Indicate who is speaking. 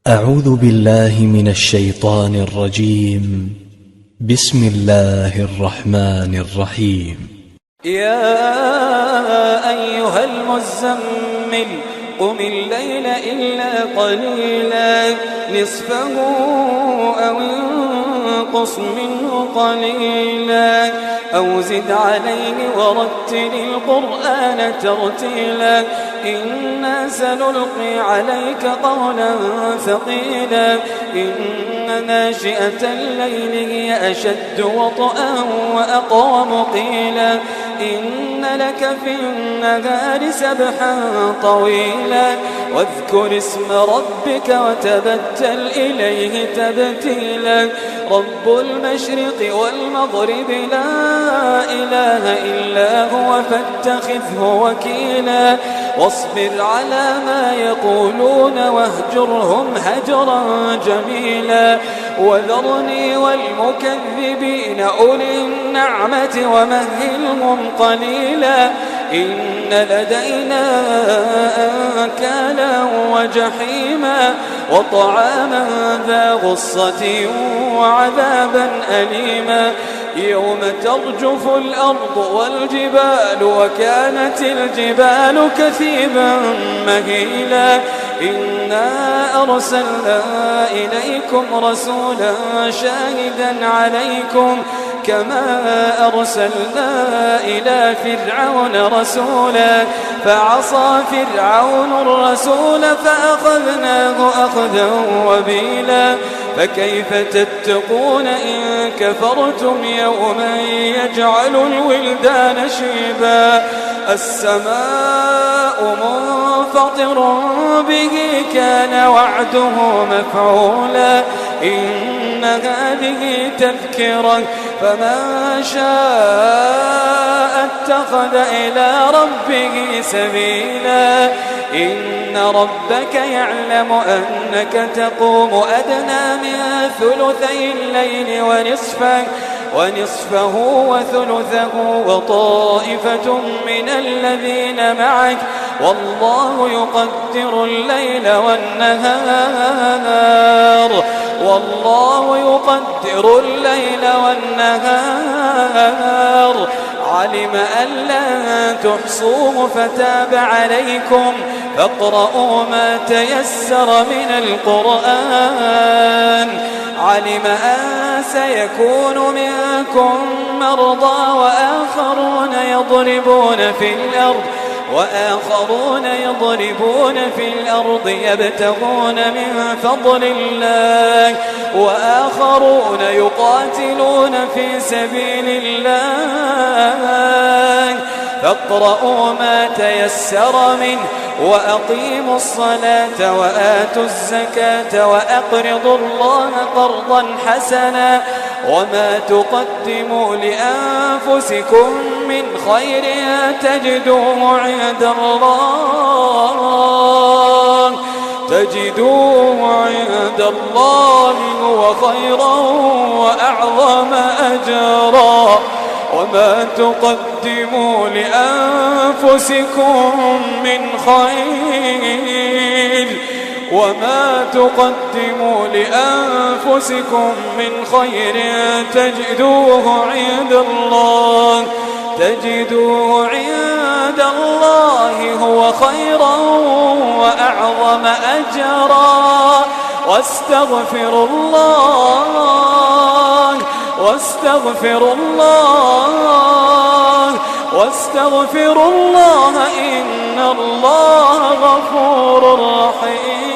Speaker 1: أعوذ بالله من الشيطان الرجيم. بسم الله الرحمن الرحيم.
Speaker 2: يا أيها المزمل قم الليل إلا قليلا نصفه أو انقص منه قليلا أو زد عليه ورتل القرآن ترتيلا إنا سنلقي عليك قولا ثقيلا إن ناشئة الليل هي أشد وطئا وأقوم قيلا إن لك في النهار سبحا طويلا واذكر اسم ربك وتبتل إليه تبتيلا رب المشرق والمغرب لا إله إلا هو فاتخذه وكيلا واصبر على ما يقولون واهجرهم هجرا جميلا وذرني والمكذبين أولي النعمة ومهلهم قليلا إن لدينا أنكالا وجحيما وطعاما ذا غصة وعذابا أليما يوم ترجف الأرض والجبال وكانت الجبال كثيبا مهيلا إنا أرسلنا إليكم رسولا شاهدا عليكم كما أرسلنا إلى فرعون رسولا فعصى فرعون الرسول فأخذناه أخذا وبيلا فكيف تتقون إن كفرتم يوما يجعل الولدان شيبا السماء منفطر به كان وعده مفعولا إن هذه تذكرة فمن شاء اتخذ إلى ربه سبيلا إن ربك يعلم أنك تقوم أدنى من ثلثي الليل ونصفه وثلثه وطائفة من الذين معك والله يقدر الليل والنهار علم أن لن تحصوه فتاب عليكم فاقرؤوا ما تيسر من القرآن علم أن سيكون منكم مرضى وآخرون يضربون في الأرض يبتغون من فضل الله وآخرون يقاتلون في سبيل الله فاقرؤوا ما تيسر منه وأقيموا الصلاة وآتوا الزكاة وأقرضوا الله قرضا حسنا وما تقدموا لأنفسكم من خير تجدوه عند الله هو خيرا وأعظم أجرا وما تقدموا لأنفسكم من خير تجدوه عند الله هو خيرا وأعظم أجرا واستغفروا الله إن الله غفور رحيم.